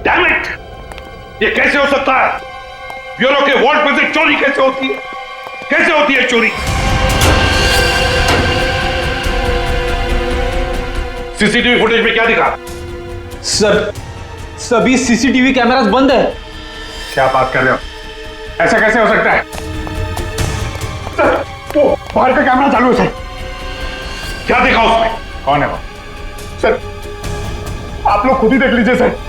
Damn it! ये कैसे हो सकता है? ब्यूरो के वॉल्ट में से चोरी कैसे होती है? कैसे होती है चोरी? सीसीटीवी फुटेज में क्या दिखा? सर, सभी सीसीटीवी कैमरास बंद है। क्या बात कर रहे हो? ऐसा कैसे हो सकता है? सर, वो बाहर का कैमरा चालू है सर। क्या देखा उसमें? कौन है वो? सर, आप लोग खुद ही देख लीजिए सर।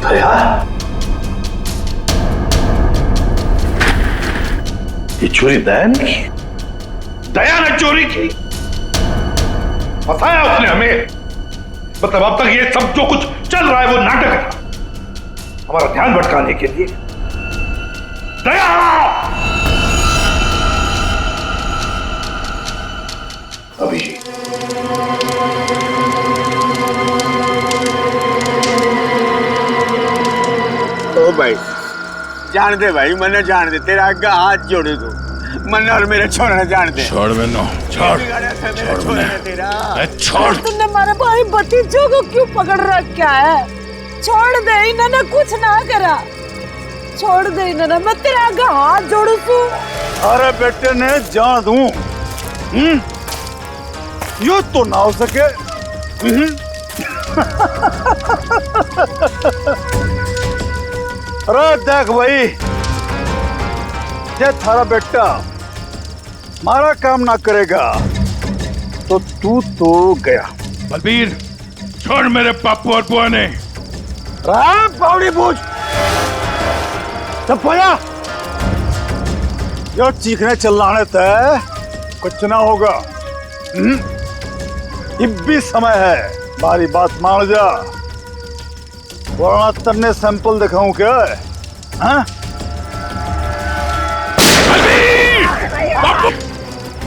दया, ये चोरी दया ने की? दया ने चोरी की? फंसाया उसने हमें। मतलब अब तक ये सब जो कुछ चल रहा है वो नाटक था, हमारा ध्यान भटकाने के लिए। दया! अभिजीत, ओ भाई, जान दे भाई, मन्ने जान दे, तेरा आगे हाथ जोड़े तू, मन्ने और मेरे छोड़ने जान दे। छोड़ मैंने, छोड़ मैंने, छोड़। तुमने हमारे भाई भतीजों को क्यों पकड़ रखा है? छोड़ दे, इन्होंने कुछ ना करा। छोड़ दे इन्होंने, मैं तेरे आगे हाथ जोड़ू तू। अरे बेटे ने जान दूं, यो तो ना हो सके। अरे देख भाई, ये थारा बेटा मारा काम ना करेगा तो तू तो गया। बलबीर, छोड़ मेरे पापू और बुआ ने। पावड़ी पूछ सब पोया, यो चीखने चिल्लाने तय कुछ ना होगा। अब भी समय है, हमारी बात मान जा, वरना तन्ने सैंपल दिखाऊं क्या? हाँ?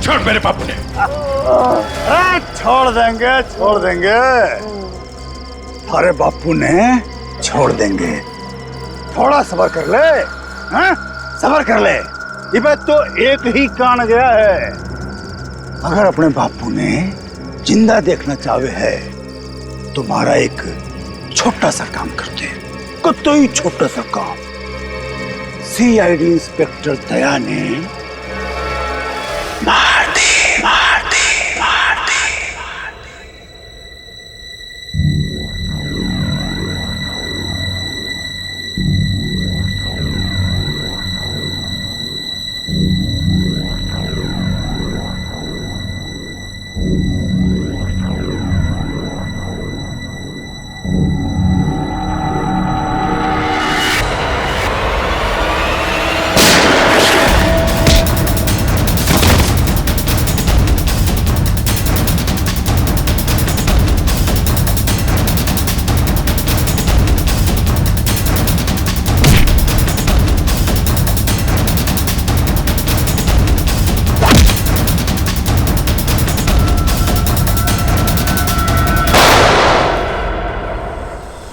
छोड़ मेरे पापू ने। छोड़ देंगे, छोड़ देंगे, अरे बापू ने छोड़ देंगे। थोड़ा सब्र कर ले, हाँ? सब्र कर ले। ये तो एक ही कान गया है। अगर अपने बापू ने जिंदा देखना चाहे है, तुम्हारा एक छोटा सा काम करते, कोई छोटा सा काम। सीआईडी इंस्पेक्टर दया ने मार दी।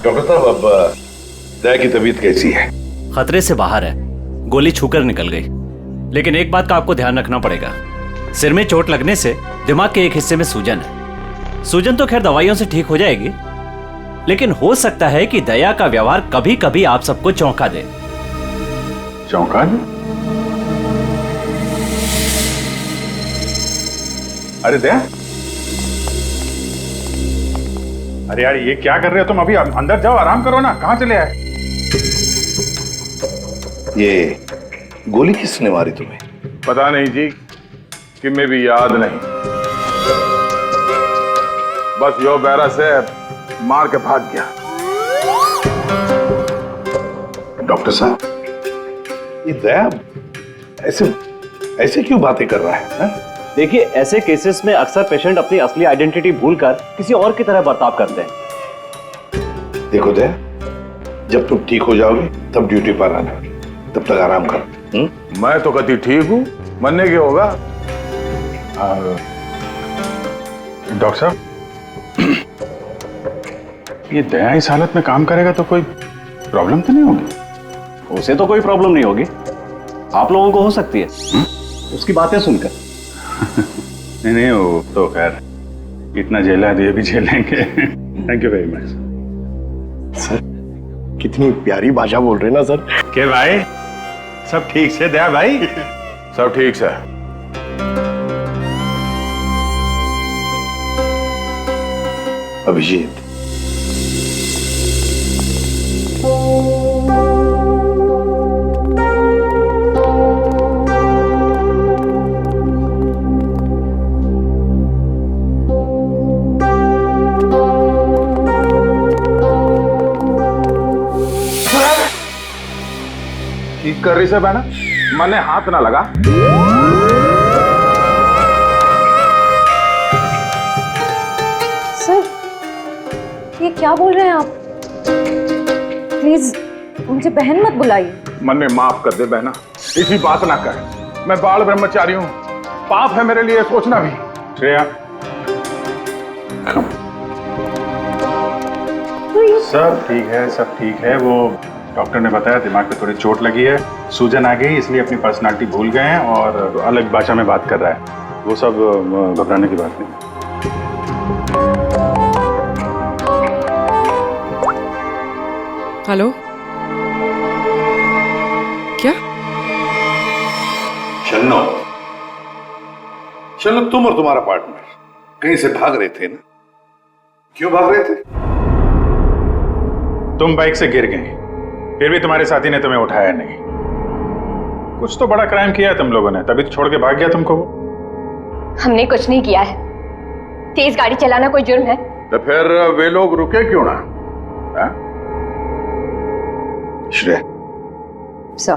डॉक्टर साहब, अब दया की तबीयत कैसी है? खतरे से बाहर है, गोली छूकर निकल गई। लेकिन एक बात का आपको ध्यान रखना पड़ेगा, सिर में चोट लगने से दिमाग के एक हिस्से में सूजन है। सूजन तो खैर दवाइयों से ठीक हो जाएगी, लेकिन हो सकता है कि दया का व्यवहार कभी कभी आप सबको चौंका दे। चौंका दे? अरे दया, अरे यार ये क्या कर रहे हो तुम? अभी अंदर जाओ, आराम करो ना। कहाँ चले आए? ये गोली किसने मारी तुम्हें? पता नहीं जी, कि मैं भी याद नहीं। बस यो बैरा से मार के भाग गया। डॉक्टर साहब, ये दया ऐसे ऐसे क्यों बातें कर रहा है? देखिए, ऐसे केसेस में अक्सर पेशेंट अपनी असली आइडेंटिटी भूलकर किसी और की तरह बर्ताव करते हैं। देखो दया, जब तुम ठीक हो जाओगे तब ड्यूटी पर आना, तब तक आराम करो। मैं तो कति ठीक हूँ, मरने के होगा। डॉक्टर साहब, ये दया इस हालत में काम करेगा तो कोई प्रॉब्लम तो नहीं होगी? उसे तो कोई प्रॉब्लम नहीं होगी, आप लोगों को हो सकती है उसकी बातें सुनकर। नहीं नहीं, वो तो खैर इतना झेला है तो ये भी झेलेंगे। Thank you very much. Sir कितनी प्यारी भाषा बोल रहे हैं ना सर। के भाई सब ठीक से दया भाई? सब ठीक से। अभिजीत, ठीक कर रही से बहना, मने हाथ ना लगा। सर ये क्या बोल रहे हैं आप? प्लीज मुझे बहन मत बुलाइए। मने माफ कर दे बहना, इसी बात ना कर। मैं बाल ब्रह्मचारी हूँ, पाप है मेरे लिए सोचना भी। श्रेया, सब ठीक है, सब ठीक है। वो डॉक्टर ने बताया दिमाग पे थोड़ी चोट लगी है, सूजन आ गई, इसलिए अपनी पर्सनालिटी भूल गए हैं और अलग भाषा में बात कर रहा है। वो सब घबराने की बात नहीं। हेलो, क्या? शन्नो, शन्नो तुम और तुम्हारा पार्टनर कहीं से भाग रहे थे ना? क्यों भाग रहे थे? तुम बाइक से गिर गए, फिर भी तुम्हारे साथी ने तुम्हें उठाया नहीं। कुछ तो बड़ा क्राइम किया है तुम लोगों ने, तभी तो छोड़ के भाग गया तुमको वो। हमने कुछ नहीं किया है। तेज गाड़ी चलाना कोई जुर्म है? तो फिर वे लोग रुके क्यों ना? हा? श्रेया, सर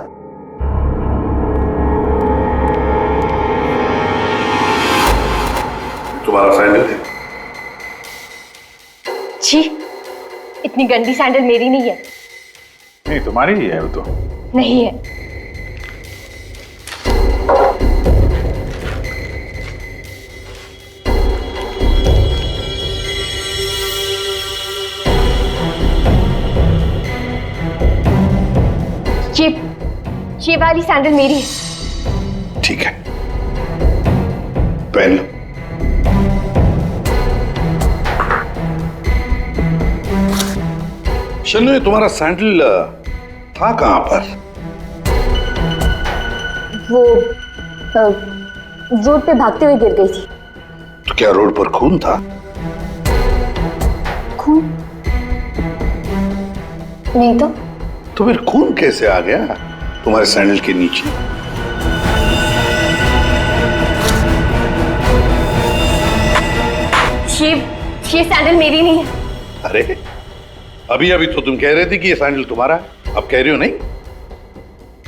तुम्हारा सैंडल है? छी, इतनी गंदी सैंडल मेरी नहीं है। नहीं, तुम्हारी ही है वो तो। नहीं है। ये वाली सैंडल मेरी है। ठीक है, पहन लो। शन्नु, ये तुम्हारा सैंडल था कहां पर? वो रोड पे भागते हुए गिर गई थी। तो क्या रोड पर खून था? खून नहीं तो? तो फिर खून कैसे आ गया तुम्हारे सैंडल के नीचे? ये सैंडल मेरी नहीं है। अरे अभी अभी तो तुम कह रहे थे कि ये सैंडल तुम्हारा है, अब कह रहे हो नहीं?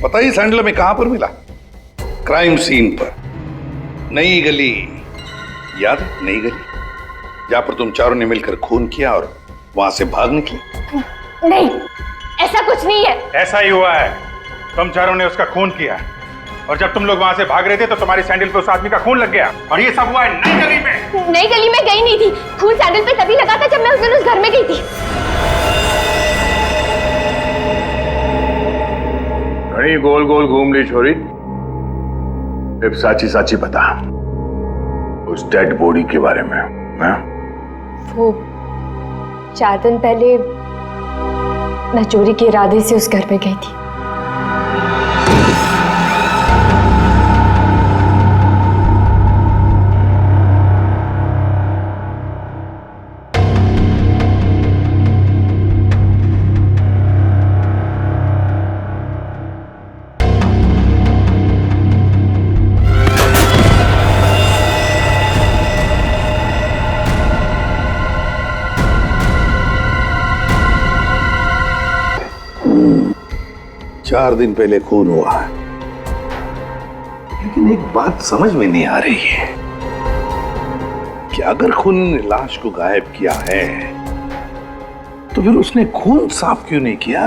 पता ही सैंडल में कहां पर मिला? क्राइम सीन पर, नई गली। याद है नई गली, जहां पर तुम चारों ने मिलकर खून किया और वहां से भाग निकले? नहीं, ऐसा कुछ नहीं है। ऐसा ही हुआ है, तुम चारों ने उसका खून किया और जब तुम लोग वहां से भाग रहे थे तो तुम्हारी सैंडल पे उस आदमी का खून लग गया और ये सब हुआ है नई गली में। नई गली में गई नहीं थी, खून सैंडल पे तभी लगा था जब मैं उस दिन उस घर में गई थी। घड़ी गोल गोल घूम ली छोरी, अब साची साची बता उस डेड बॉडी के बारे में। हाँ? वो 4 दिन पहले मैं चोरी के इरादे से उस घर में गई थी। चार दिन पहले खून हुआ है, लेकिन एक बात समझ में नहीं आ रही है कि अगर खून ने लाश को गायब किया है तो फिर उसने खून साफ क्यों नहीं किया?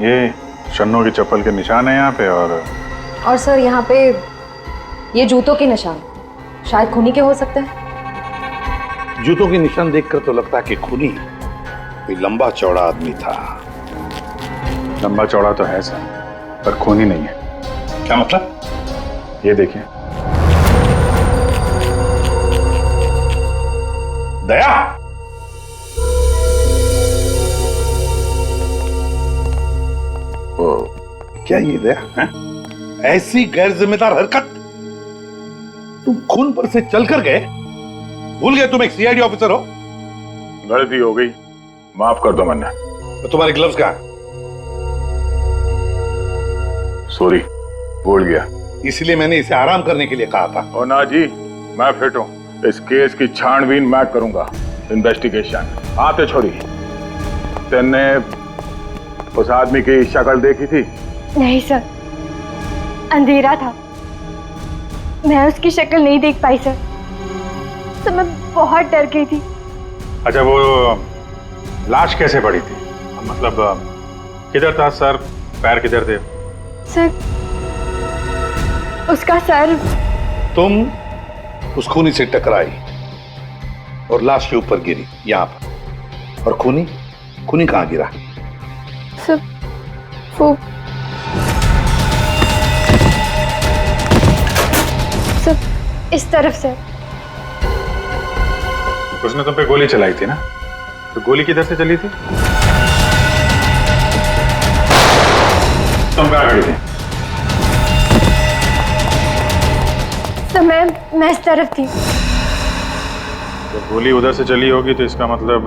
ये शन्नू की चप्पल के निशान है यहाँ पे और सर यहाँ पे ये जूतों के निशान शायद खूनी के हो सकते हैं। जूतों के निशान देखकर तो लगता है कि खूनी कोई लंबा चौड़ा आदमी था। लंबा चौड़ा तो है सर, पर खूनी नहीं है। क्या मतलब? ये देखिए। दया, क्या ये दया है? ऐसी गैर जिम्मेदार हरकत? तुम खून पर से चलकर गए, भूल गए तुम एक सीआईडी ऑफिसर हो? गलती हो गई, माफ कर दो मन्ना। तो तुम्हारे ग्लव्स कहाँ? सॉरी, भूल गया। इसलिए मैंने इसे आराम करने के लिए कहा था। ओ ना जी, मैं फिट हूं। इस केस की छानबीन मैं करूंगा, इन्वेस्टिगेशन। आते छोड़ी, तेने उस आदमी की शक्ल देखी थी? नहीं सर, अंधेरा था, मैं उसकी शक्ल नहीं देख पाई सर। तो मैं बहुत डर गई थी। अच्छा, वो लाश कैसे पड़ी थी? मतलब किधर था? सर पैर किधर थे? सर, उसका सर। तुम उस खूनी से टकराई और लाश के ऊपर गिरी यहां पर, और खूनी कहां गिरा? सर, वो सर, इस तरफ से। उसने तुम पे गोली चलाई थी ना? तो गोली किधर से चली थी? तुम कहां खड़ी थी? तो मैं इस तरफ थी। जब गोली उधर से चली होगी तो इसका मतलब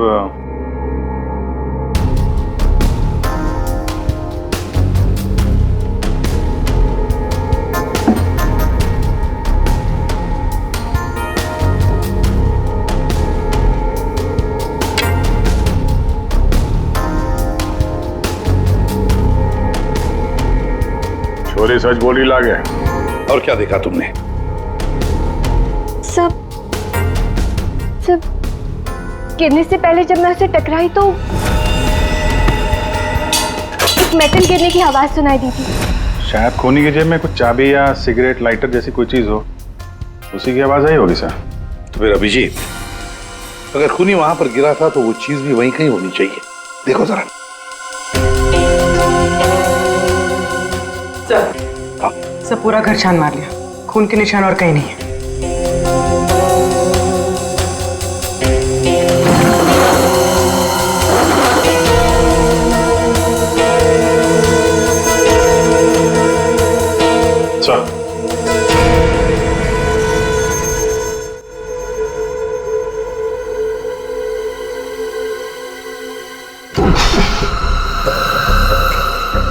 छोरी सच बोली लागे। और क्या देखा तुमने? सब गिरने से पहले जब मैं उसे टकराई तो एक मेटल गिरने की आवाज सुनाई दी थी। शायद खूनी की जेब में कुछ चाबी या सिगरेट लाइटर जैसी कोई चीज हो, उसी की आवाज आई होगी सर। तो फिर अभिजीत, अगर खूनी वहां पर गिरा था तो वो चीज भी वहीं कहीं होनी चाहिए। देखो जरा। सब पूरा घर छान मार लिया, खून के निशान और कहीं नहीं है।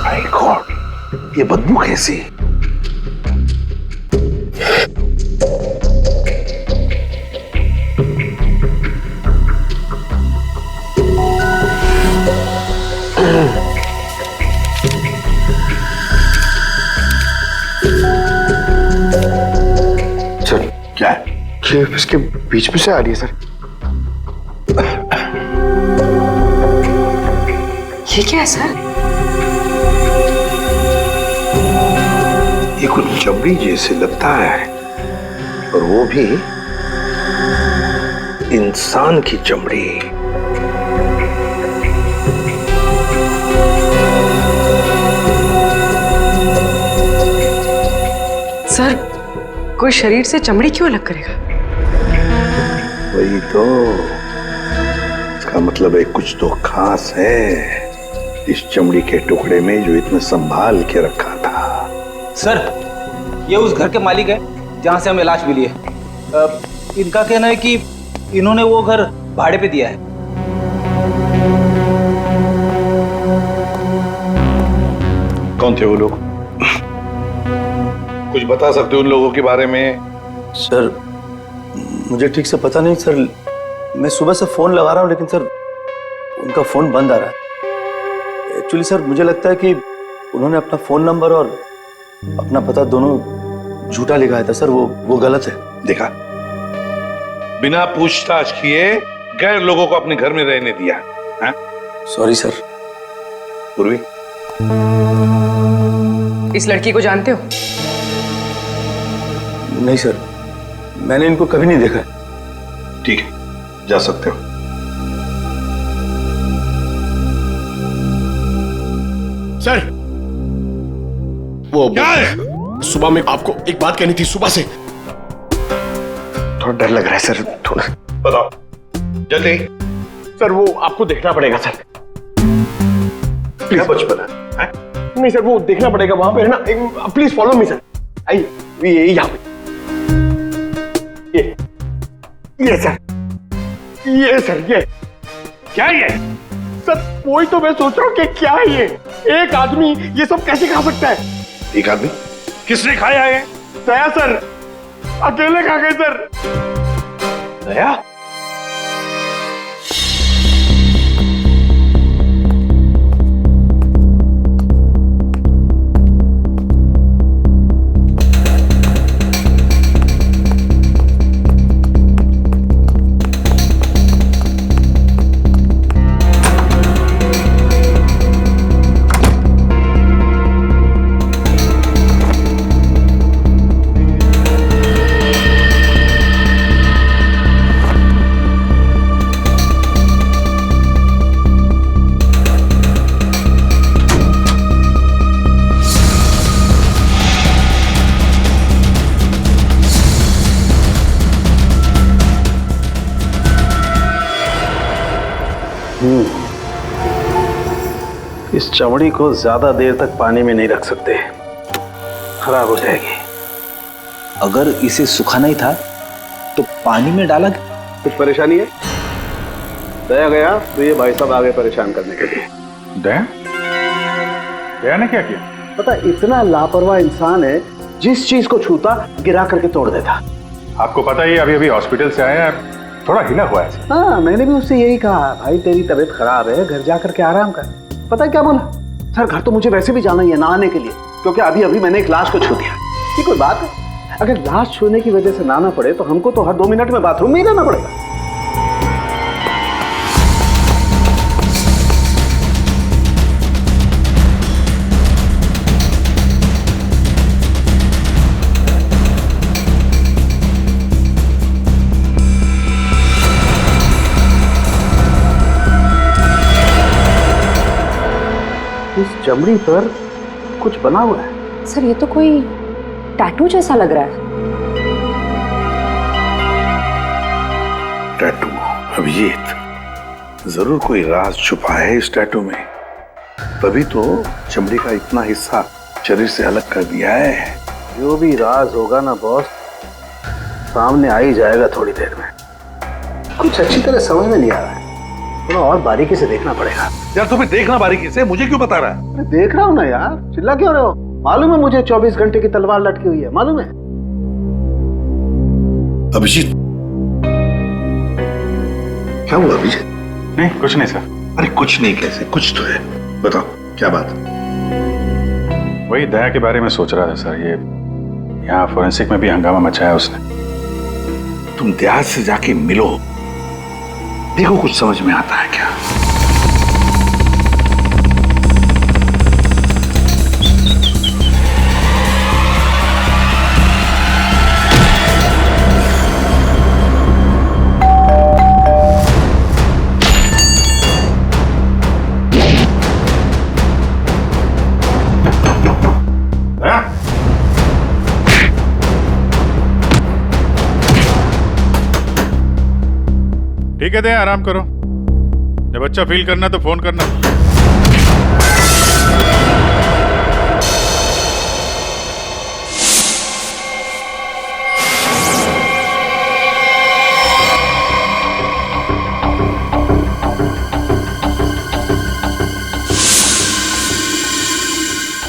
माय गॉड, ये बदबू कैसी? सर क्या है? ये इसके बीच में से आ रही है सर। ये क्या है सर? ये कुछ चमड़ी जैसे लगता है, और वो भी इंसान की चमड़ी। सर, कोई शरीर से चमड़ी क्यों अलग करेगा? वही तो, इसका मतलब है कुछ तो खास है इस चमड़ी के टुकड़े में जो इतना संभाल के रखा था। सर, ये उस घर के मालिक है जहां से हमें लाश मिली है। इनका कहना है कि इन्होंने वो घर भाड़े पे दिया है। कौन थे वो लोग? कुछ बता सकते हो उन लोगों के बारे में? सर, मुझे ठीक से पता नहीं सर। मैं सुबह से फोन लगा रहा हूँ लेकिन सर उनका फोन बंद आ रहा है। एक्चुअली सर मुझे लगता है कि उन्होंने अपना फोन नंबर और अपना पता दोनों झूठा लिखा था सर। वो गलत है। देखा, बिना पूछताछ किए गैर लोगों को अपने घर में रहने दिया। Sorry sir. पूर्वी, इस लड़की को जानते हो? नहीं सर, मैंने इनको कभी नहीं देखा। ठीक है, जा सकते हो। सर, वो क्या है? सुबह में आपको एक बात कहनी थी। सुबह से थोड़ा डर लग रहा है सर, थोड़ा। बताओ। जल्दी। सर वो आपको देखना पड़ेगा सर। क्या बचपन है? नहीं सर वो देखना पड़ेगा वहां पे है ना। Please follow me sir. आई ये यहाँ पे ये सर ये क्या ये? सर वही तो मैं सोच रहा हूँ कि क्या है ये। एक आदमी ये सब कैसे खा सकता है? एक आदमी? किसने खाया है? दया सर अकेले खा गए सर। दया? इस चमड़ी को ज्यादा देर तक पानी में नहीं रख सकते, खराब हो जाएगी। अगर इसे सुखाना ही था तो पानी में डाला कुछ परेशानी है? दया गया तो ये भाई साहब आगे परेशान करने के लिए। दया? दया ने क्या किया? पता इतना लापरवाह इंसान है, जिस चीज को छूता गिरा करके तोड़ देता। आपको पता ही अभी अभी हॉस्पिटल से आया, थोड़ा हिला हुआ है। हाँ मैंने भी उससे यही कहा, भाई तेरी तबीयत खराब है, घर जा करके आराम कर। पता है क्या बोला? सर घर तो मुझे वैसे भी जाना ही है नहाने के लिए, क्योंकि अभी अभी मैंने एक लाश को छू दिया। ये कोई बात है? अगर लाश छूने की वजह से नहाना पड़े तो हमको तो हर 2 मिनट में बाथरूम में ही रहना पड़ेगा। इस चमड़ी पर कुछ बना हुआ है। सर ये तो कोई टैटू जैसा लग रहा है। टैटू? अभिजीत, जरूर कोई राज छुपा है इस टैटू में, तभी तो चमड़ी का इतना हिस्सा शरीर से अलग कर दिया है। जो भी राज होगा ना बॉस, सामने आ ही जाएगा थोड़ी देर में। कुछ अच्छी तरह समझ में नहीं आ रहा है, थोड़ा और बारीकी से देखना पड़ेगा। यार तुम्हें देखना बारीकी से, मुझे क्यों बता रहा है? अरे देख रहा हूं ना यार, चिल्ला क्यों रहे हो? मालूम है मुझे 24 घंटे की तलवार लटकी हुई है, मालूम है। अभिजीत क्या हुआ अभिजीत? नहीं कुछ नहीं सर। अरे कुछ नहीं कैसे? कुछ तो है, बताओ क्या बात? वही दया के बारे में सोच रहा था सर। ये यहाँ फोरेंसिक में भी हंगामा मचाया उसने। तुम दया से जाके मिलो, देखो कुछ समझ में आता है क्या। ठीक है दया, आराम करो। जब अच्छा फील करना तो फोन करना।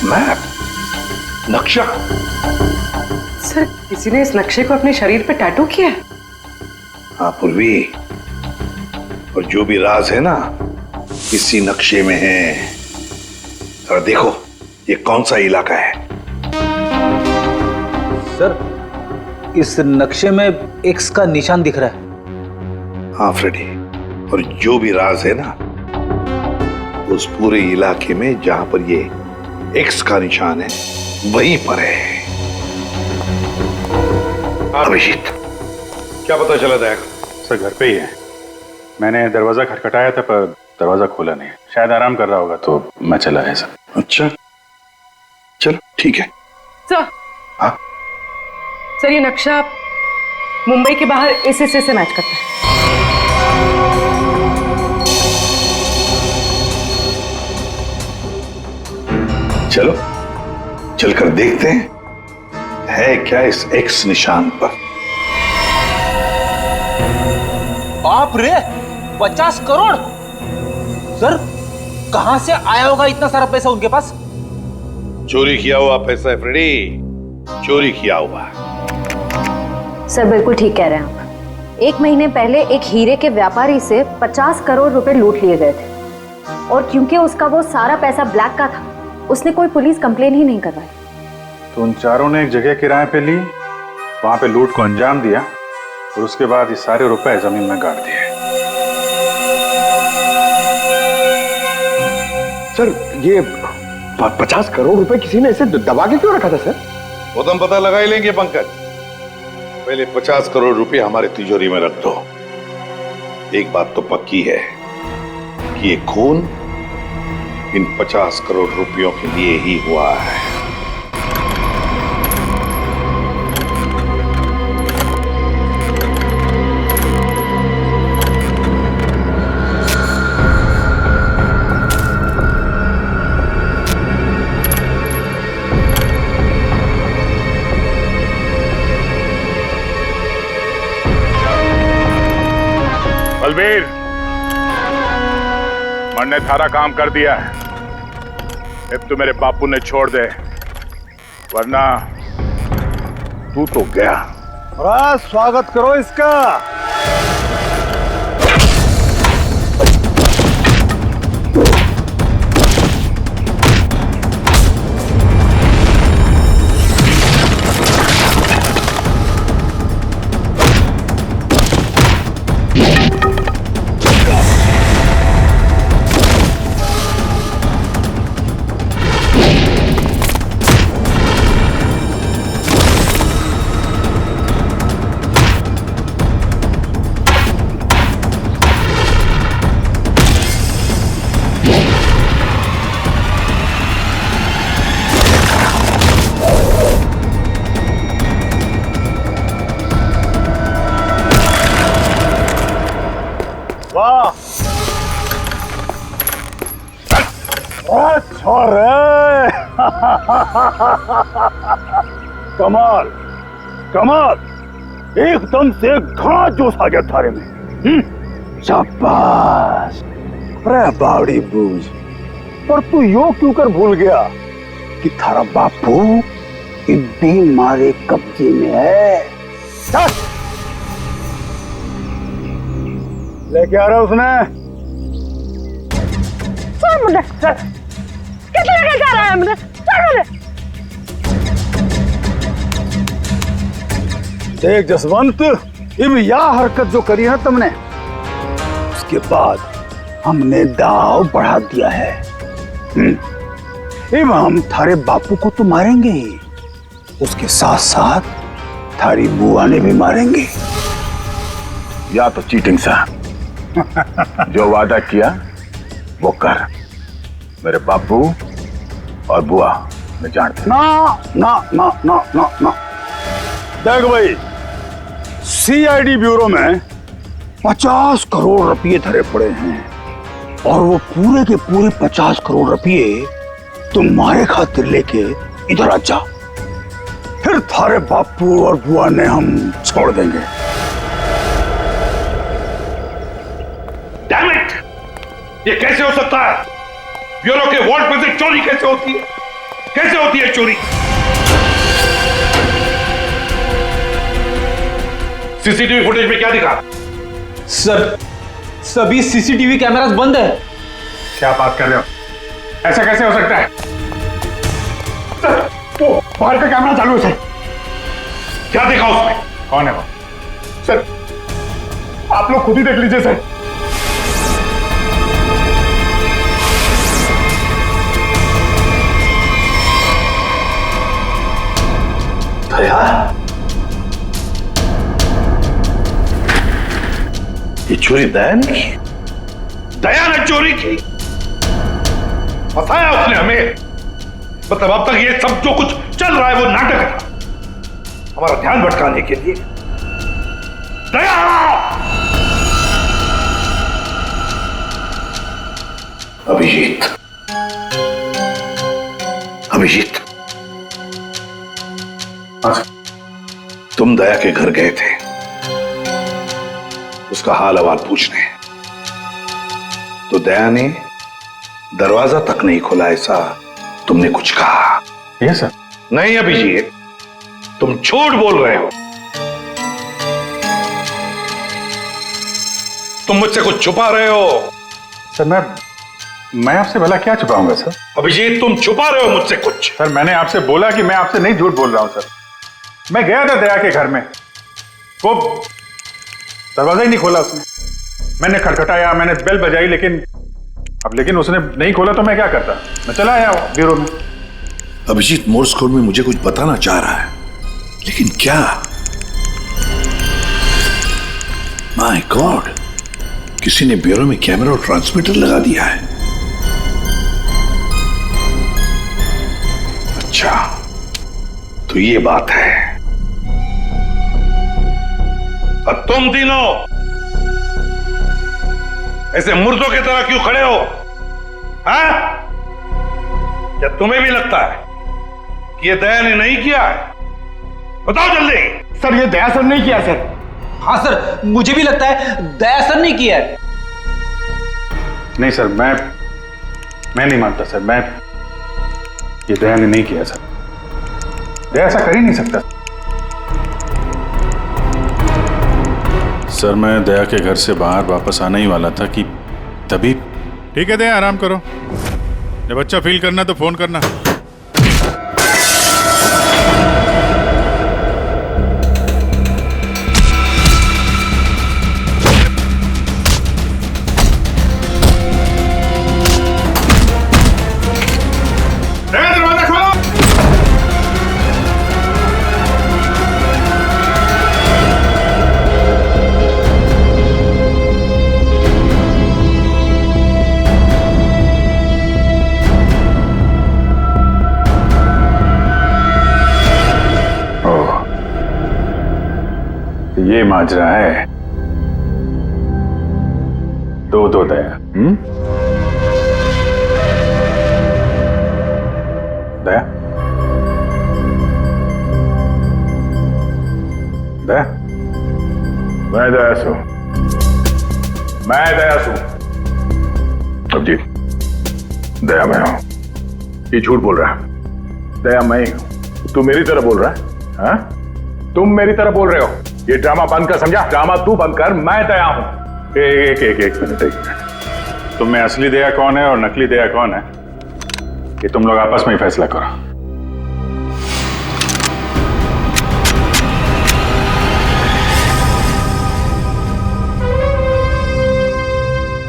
मैप? नक्शा? सर किसी ने इस नक्शे को अपने शरीर पे टैटू किया है? हाँ पूर्वी, और जो भी राज है ना इसी नक्शे में है। और देखो ये कौन सा इलाका है। सर इस नक्शे में एक्स का निशान दिख रहा है। हाँ फ्रेडी, और जो भी राज है ना उस पूरे इलाके में जहां पर ये एक्स का निशान है वहीं पर है। अभिजीत क्या पता चला दया? सर घर पे ही है। मैंने दरवाजा खटखटाया था पर दरवाजा खोला नहीं। शायद आराम कर रहा होगा तो मैं चला आया सर। अच्छा चलो ठीक है। सर हाँ सर ये नक्शा मुंबई के बाहर इस हिस्से से मैच करता है। चलो चलकर देखते हैं है क्या इस एक्स निशान पर। बाप रे, 50 करोड़! सर, कहां से आया होगा इतना सारा पैसा उनके पास? चोरी किया हुआ पैसा है फ्रेडी, चोरी किया हुआ। सर बिल्कुल ठीक कह रहे हैं आप। 1 महीने पहले एक हीरे के व्यापारी से 50 करोड़ रुपए लूट लिए गए थे, और क्योंकि उसका वो सारा पैसा ब्लैक का था, उसने कोई पुलिस कंप्लेन ही नहीं करवाई। तो उन चारों ने एक जगह किराए पे ली, वहां पे लूट को अंजाम दिया, और उसके बाद ये सारे रुपए जमीन में गाड़ दिए। सर ये 50 करोड़ रुपए किसी ने ऐसे दबा के क्यों रखा था सर? वो तो हम पता लगा ही लेंगे पंकज। पहले 50 करोड़ रुपए हमारे तिजोरी में रख दो। एक बात तो पक्की है कि ये खून इन 50 करोड़ रुपयों के लिए ही हुआ है। बलबीर, मन ने थारा काम कर दिया है। अब तो मेरे बापू ने छोड़ दे, वरना तू तो गया। बड़ा स्वागत करो इसका। कमाल कमाल, एकदम से घना जोश आ गया थारे में। शाबाश। अरे बावड़ी बूझ, पर तू यो क्यों कर भूल गया कि थारा बापू इतनी मारे कब्जे में है। लेके आ रहा उसने। कितने लेके जा रहा है मुझे? देख जसवंत, इब यह हरकत जो करी है तुमने, उसके बाद हमने दाव बढ़ा दिया है। इब हम थारे बापू को तो मारेंगे ही, उसके साथ साथ थारी बुआ ने भी मारेंगे। या तो चीटिंग सा जो वादा किया वो कर। मेरे बापू और बुआ मैं जानता। ना ना ना ना ना ना, देख भाई, सीआईडी ब्यूरो में 50 करोड़ रुपये धरे पड़े हैं, और वो पूरे के पूरे 50 करोड़ रुपये तुम्हारे खातिर लेके इधर आ जा, फिर थारे बापू और बुआ ने हम छोड़ देंगे। Damn it! ये कैसे हो सकता है? ब्यूरो के वार्ड में से चोरी कैसे होती है? कैसे होती है चोरी? सीसीटीवी फुटेज में क्या दिखा? सर, सभी सीसीटीवी कैमरास बंद है। क्या बात कर रहे हो? ऐसा कैसे हो सकता है? सर, वो बाहर का कैमरा चालू है सर। क्या देखा उसमें? कौन है वो? सर, आप लोग खुद ही देख लीजिए सर। दया, ये चोरी दया ने की? दया ने चोरी की? फंसाया उसने हमें। मतलब अब तक ये सब जो कुछ चल रहा है वो नाटक था, हमारा ध्यान भटकाने के लिए। दया! अभिजीत, अभिजीत, तुम दया के घर गए थे उसका हाल अहवाल पूछने, तो दया ने दरवाजा तक नहीं खोला, ऐसा तुमने कुछ कहा? Yes sir. नहीं अभिजीत, तुम झूठ बोल रहे हो। तुम मुझसे कुछ छुपा रहे हो। सर मैं आपसे भला क्या छुपाऊंगा सर? अभिजीत, तुम छुपा रहे हो मुझसे कुछ। सर मैंने आपसे बोला कि मैं आपसे नहीं झूठ बोल रहा हूं सर। मैं गया था दया के घर में, वो दरवाजा ही नहीं खोला उसने। मैंने खटखटाया, मैंने बेल बजाई, लेकिन उसने नहीं खोला तो मैं क्या करता? मैं चला आया ब्यूरो में। अभिजीत मोर्स कोड में मुझे कुछ बताना चाह रहा है, लेकिन क्या? माय गॉड, किसी ने ब्यूरो में कैमरा और ट्रांसमीटर लगा दिया है। अच्छा, तो ये बात है। और तुम तीनों ऐसे मुर्दों की तरह क्यों खड़े हो? हाँ? क्या तुम्हें भी लगता है कि ये दया ने नहीं किया है? बताओ जल्दी। सर ये दया सर नहीं किया सर। हाँ सर, मुझे भी लगता है दया सर नहीं किया है। नहीं सर, मैं नहीं मानता सर। ये दया ने नहीं किया सर। दया ऐसा कर ही नहीं सकता। सर मैं दया के घर से बाहर वापस आने ही वाला था कि तभी। ठीक है दया, आराम करो। जब अच्छा फील करना तो फोन करना। ये माजरा है। दो दया। दया दया मैं दया सू। अभिजीत, दया मैं हूं। ये झूठ बोल रहा है। दया मैं ही हूं। तू मेरी तरह बोल रहा है? हाँ? तुम मेरी तरह बोल रहे हो। ये ड्रामा बंद कर, समझा? ड्रामा तू बंद कर, मैं दया हूं। एक मिनट। तुम में असली दया कौन है और नकली दया कौन है, ये तुम लोग आपस में ही फैसला करो।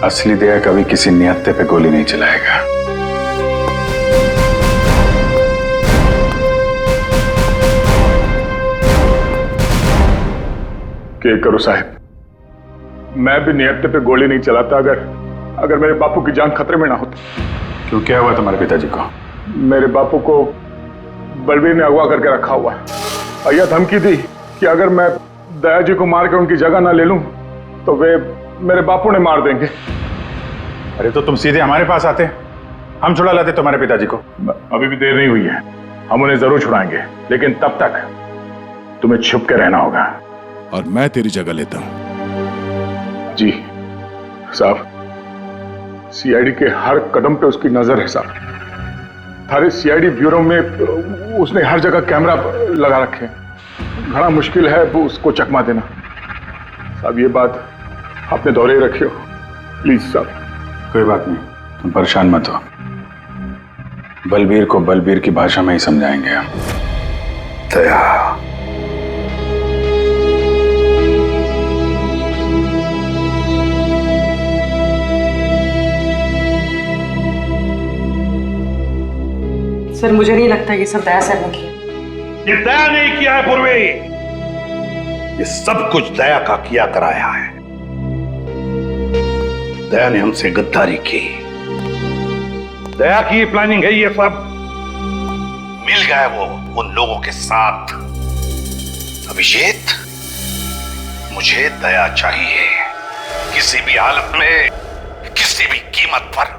असली दया कभी किसी नियत्ते पे गोली नहीं चलाएगा। के करो साहब, मैं भी नियत्ते पे गोली नहीं चलाता अगर मेरे बापू की जान खतरे में ना होती। क्यों, क्या हुआ तुम्हारे पिताजी को? मेरे बापू को बलबीर ने अगवा करके रखा हुआ है और यह धमकी दी कि अगर मैं दया जी को मार के उनकी जगह ना ले लूं तो वे मेरे बापू ने मार देंगे। अरे तो तुम सीधे हमारे पास आते, हम छुड़ा लाते तुम्हारे पिताजी को। अभी भी देर नहीं हुई है, हम उन्हें जरूर छुड़ाएंगे, लेकिन तब तक तुम्हें छुप के रहना होगा। और मैं तेरी जगह लेता हूं। जी साहब, सीआईडी के हर कदम पे उसकी नजर है साहब। हर सीआईडी ब्यूरो में उसने हर जगह कैमरा लगा रखे। घना मुश्किल है वो उसको चकमा देना। साहब ये बात आपने दौरे ही रखी हो, प्लीज साहब। कोई बात नहीं, तुम परेशान मत हो। बलबीर को बलबीर की भाषा में ही समझाएंगे हम। दया, सर मुझे नहीं लगता ये सब दया सर ने किया। ये दया नहीं किया है पूर्वी, ये सब कुछ दया का किया कराया है। दया ने हमसे गद्दारी की, दया की प्लानिंग है ये सब। मिल गए वो उन लोगों के साथ। अभिजीत, मुझे दया चाहिए, किसी भी हालत में, किसी भी कीमत पर।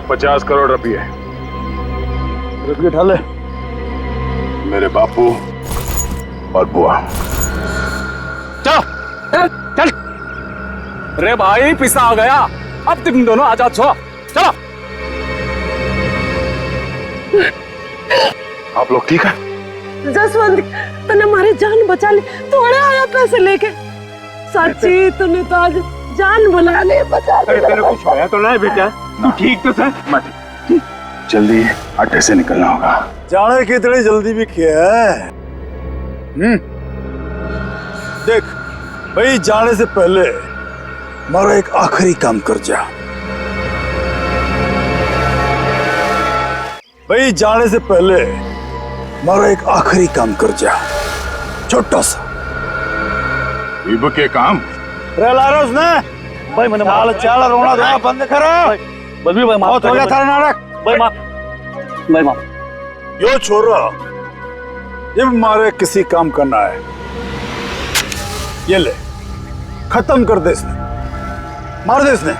50 करोड़ रुपये। रुपये उठा ले। मेरे बापू और बुआ। चलो चल चल। अरे भाई पिसा आ गया, अब तुम दोनों आजाद छो। चलो। आप लोग ठीक है? जसवंत तूने हमारी जान बचा ली, थोड़े आया पैसे लेके। सच्ची तूने तो आज जान बुला ले, बचा ले। तेरे कुछ होया तो नहीं बेटा? तू ठीक तो था? जल्दी अड्डे से निकलना होगा। जाने की इतनी जल्दी भी क्या है? देख भाई, जाने से पहले मारा एक आखिरी काम कर जा। भाई जाने से पहले मारा एक आखिरी काम कर जा, छोटा सा। इब के काम रे लारा उसने भाई मैंने चाल चाल रोना धोना बंद करो। बलबीर भाई बहुत हो गया थारा नाटक। भाई माफ। यो छोरा, जब मारे किसी काम करना है, ये ले खत्म कर दे इसने, मार दे इसने।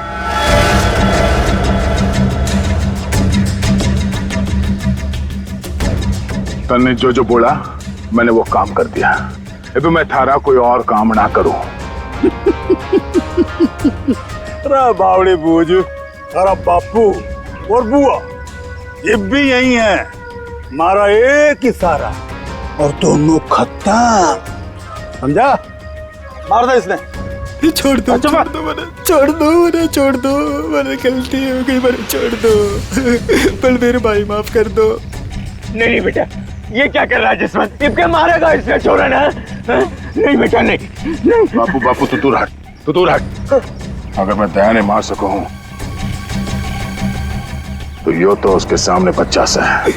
तन्ने जो जो बोला मैंने वो काम कर दिया। अब मैं थारा कोई और काम ना करूं। अरे बावड़े बूझ, तारा बापू और बुआ ये भी यही है, मारा एक ही सारा और दोनों खत्म, समझा? मार दे इसने। छोड़ दो, छोड़ दो मैंने, छोड़ दो मैंने, छोड़ दो मैंने, गलती हो गई मैंने, छोड़ दो। बलबीर भाई माफ कर दो। नहीं बेटा, ये क्या कर रहा है जसवंत? इबके मारेगा इसने, छोड़ा ना। नहीं बेटा नहीं। बापू बापू तू दूर हट, तू दूर हट। अगर मैं दया ने मार सकूं तो यो तो उसके सामने बच्चा सा है।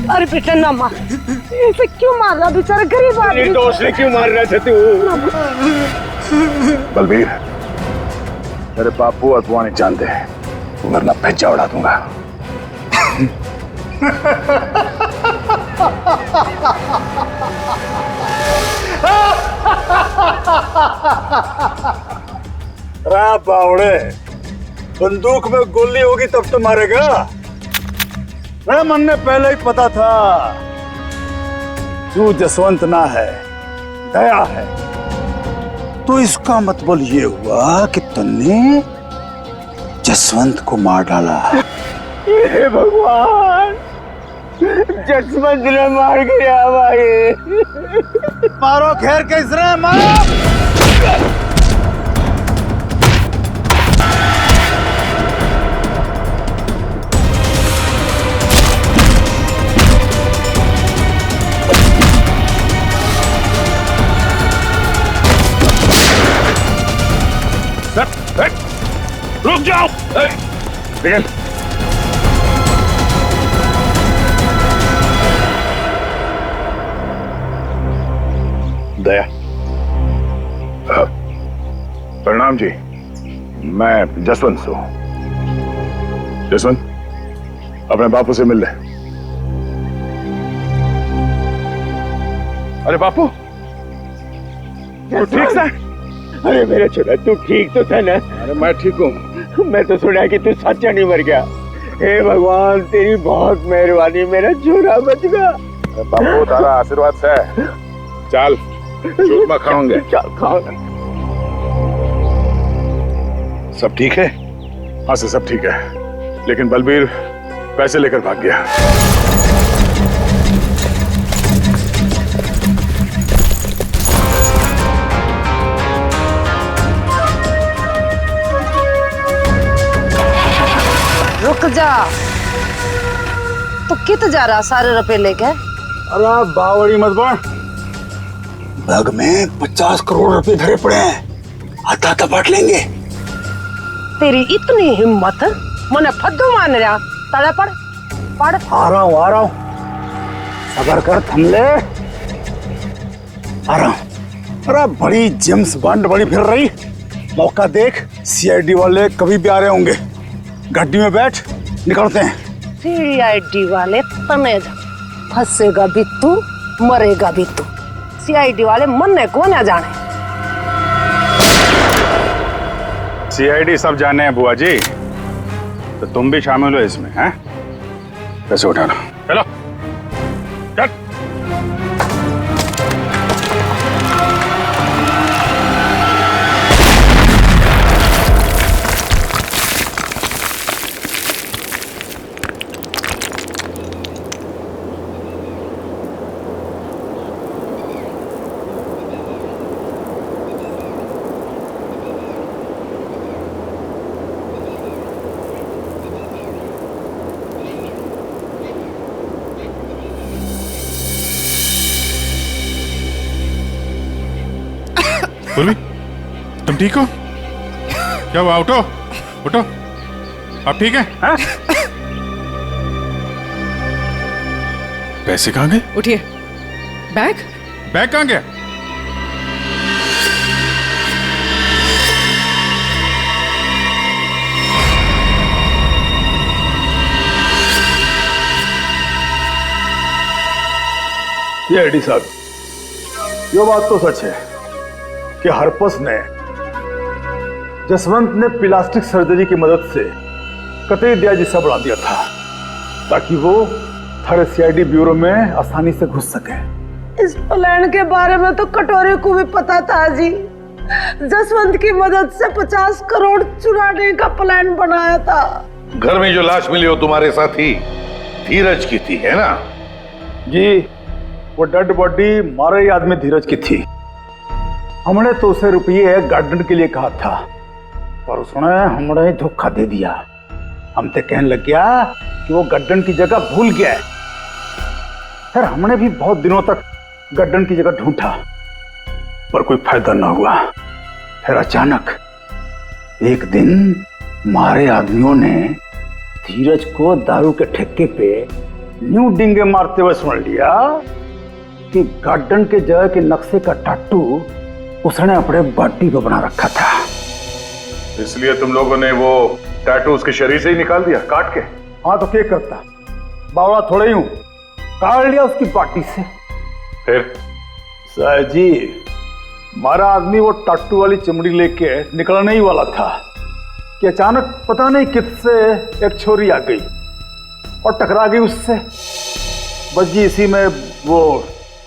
अरे बेटा ना मार, इसे क्यों मार रहा? बेचारा गरीब आदमी। निर्दोष ने क्यों मार रहा था तू? बलबीर, तेरे बापू और बुआ नहीं जानते, वरना भेजा उड़ा दूंगा। रा बावड़े, बंदूक में गोली होगी तब तो मारेगा। रे मन ने पहले ही पता था तू जसवंत ना है, दया है। तो इसका मतलब ये हुआ कि तुमने जसवंत को मार डाला। हे भगवान, जसवंत ने मार गया भाई। मारो खैर किस रे, मारो। रुक जाओ। निकल। दया, प्रणाम जी, मैं जसवंत से हूं। जसवंत, अपने बापू से मिल ले। अरे बापू, तू ठीक सा? अरे मेरा छोटा, तू ठीक तो था ना? अरे मैं ठीक हूँ। मैं तो सुना कि तू सच्चा नहीं मर गया। हे भगवान, तेरी बहुत मेहरबानी, मेरा छोरा बच गया। बापू तारा आशीर्वाद से। चल चूरमा खाओगे? चल खाओ। सब ठीक है? हाँ सर, सब ठीक है, लेकिन बलबीर पैसे लेकर भाग गया। रुक जा, तो कित जा रहा सारे रुपए लेके? अरे बावड़ी मत बन, बैग में 50 करोड़ रुपए धरे पड़े हैं, हाथा बांट लेंगे। तेरी इतनी हिम्मत, मने फद्दू मान रहा? तड़े पड़ पड़। आ रहा हूँ, सबर कर, थम ले, आ रहा हूँ। अरे बड़ी जेम्स बॉन्ड बड़ी फिर रही, मौका देख। सीआईडी वाले कभी भी आ रहे होंगे, गड्डी में बैठ, निकलते हैं। सीआईडी वाले तने फंसेगा भी तू, मरेगा भी तू। सीआईडी वाले मन को ना जाने। सीआईडी सब जाने हैं बुआ जी, तो तुम भी शामिल हो इसमें, हैं? पैसे उठाना, चलो चल। बोली, तुम ठीक हो? क्या हुआ? उठो उठो, आप ठीक है? हाँ? पैसे कहाँ गए? उठिए। बैग बैग कहाँ गया? ये एडी साहब, ये बात तो सच है कि हरपस ने जसवंत ने प्लास्टिक सर्जरी की मदद से कतई दिया जिसा बढ़ा दिया था ताकि वो थारे सीआईडी ब्यूरो में आसानी से घुस सके। इस प्लान के बारे में तो कटोरे को भी पता था जी। जसवंत की मदद से 50 करोड़ चुराने का प्लान बनाया था। घर में जो लाश मिली वो तुम्हारे साथी धीरज की थी, है ना? जी, वो डेड बॉडी मारे आदमी धीरज की थी। हमने तो उसे रुपये गार्डन के लिए कहा था, पर उसने हमें धोखा दे दिया। हम तो कहने लग गया कि वो गार्डन की जगह भूल गया। फिर हमने भी बहुत दिनों तक गार्डन की जगह ढूंढा, पर कोई फायदा ना हुआ। फिर अचानक एक दिन मारे आदमियों ने धीरज को दारू के ठेके पे न्यू डिंगे मारते हुए सुन लिया कि गार्डन के जगह के नक्शे का टाटू उसने अपने बॉडी पे बना रखा था। इसलिए तुम लोगों ने वो टैटू उसके शरीर से ही निकाल दिया, काट के? हाँ, तो क्या करता, बावड़ा थोड़ा ही हूं, काट लिया उसकी बॉडी से। फिर सर जी, हमारा आदमी वो टाटू वाली चमड़ी लेके निकलने ही वाला था कि अचानक पता नहीं किससे एक छोरी आ गई और टकरा गई उससे। बस जी इसी में वो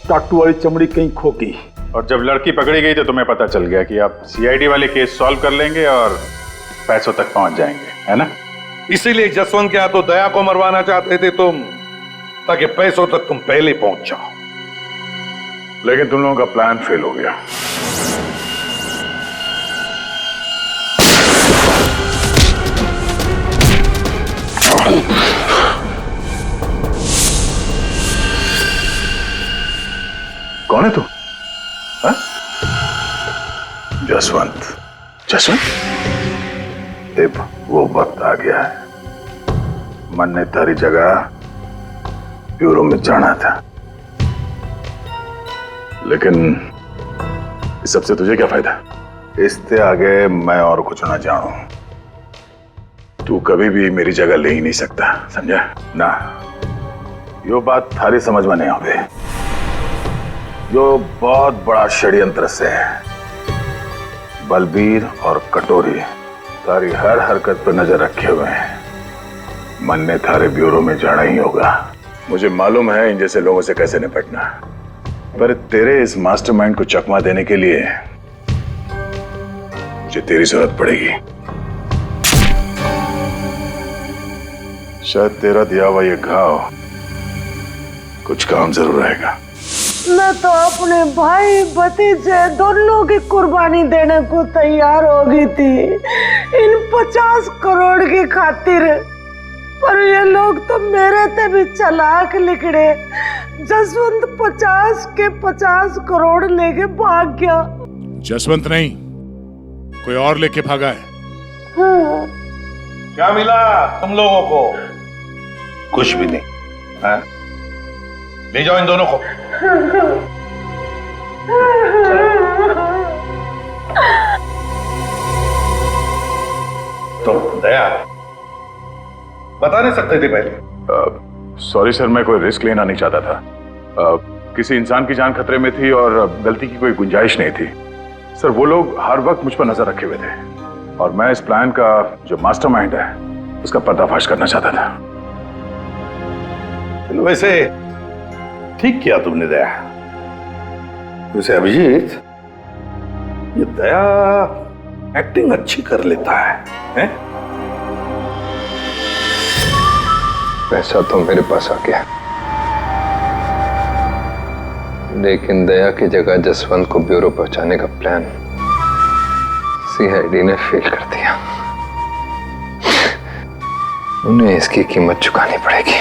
टाटू वाली चमड़ी कहीं खो गई। और जब लड़की पकड़ी गई तो तुम्हें पता चल गया कि आप सीआईडी वाले केस सॉल्व कर लेंगे और पैसों तक पहुंच जाएंगे, है ना? इसीलिए जसवंत के हाथों दया को मरवाना चाहते थे तुम, ताकि पैसों तक तुम पहले पहुंच जाओ। लेकिन तुम लोगों का प्लान फेल हो गया। कौन है तू? जसवंत। जसवंत? अब वो वक्त आ गया है। मन ने तारी जगह ब्यूरो में जाना था, लेकिन इस सबसे तुझे क्या फायदा? इससे आगे मैं और कुछ ना जानूं। तू कभी भी मेरी जगह ले ही नहीं सकता, समझा ना? यो बात थारी समझ में नहीं आवे। यो बहुत बड़ा षड्यंत्र से है। बलबीर और कटोरी तारी हर हरकत पर नजर रखे हुए हैं। मन ने थारे ब्यूरो में जाना ही होगा। मुझे मालूम है इन जैसे लोगों से कैसे निपटना, पर तेरे इस मास्टरमाइंड को चकमा देने के लिए मुझे तेरी जरूरत पड़ेगी। शायद तेरा दिया हुआ ये घाव कुछ काम जरूर रहेगा। मैं तो अपने भाई भतीजे दोनों की कुर्बानी देने को तैयार हो गई थी इन 50 करोड़ की खातिर, पर ये लोग तो मेरे ते भी चालाक निकले। जसवंत 50 के 50 करोड़ लेके भाग गया। जसवंत नहीं, कोई और लेके भागा है। हाँ। क्या मिला तुम लोगों को? कुछ भी नहीं। हाँ? ले जाओ इन दोनों को। तो दया बता नहीं सकते थे पहले? सॉरी सर, मैं कोई रिस्क लेना नहीं चाहता था। किसी इंसान की जान खतरे में थी और गलती की कोई गुंजाइश नहीं थी। सर वो लोग हर वक्त मुझ पर नजर रखे हुए थे और मैं इस प्लान का जो मास्टरमाइंड है उसका पर्दाफाश करना चाहता था। चलो वैसे ठीक किया तुमने दया। वैसे अभिजीत, ये दया एक्टिंग अच्छी कर लेता है? पैसा तो मेरे पास आ गया, लेकिन दया की जगह जसवंत को ब्यूरो पहुंचाने का प्लान सीआईडी ने फेल कर दिया। उन्हें इसकी कीमत चुकानी पड़ेगी,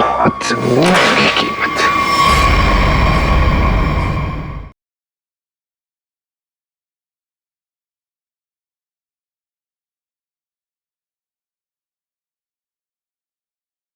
बहुत महंगी कीमत।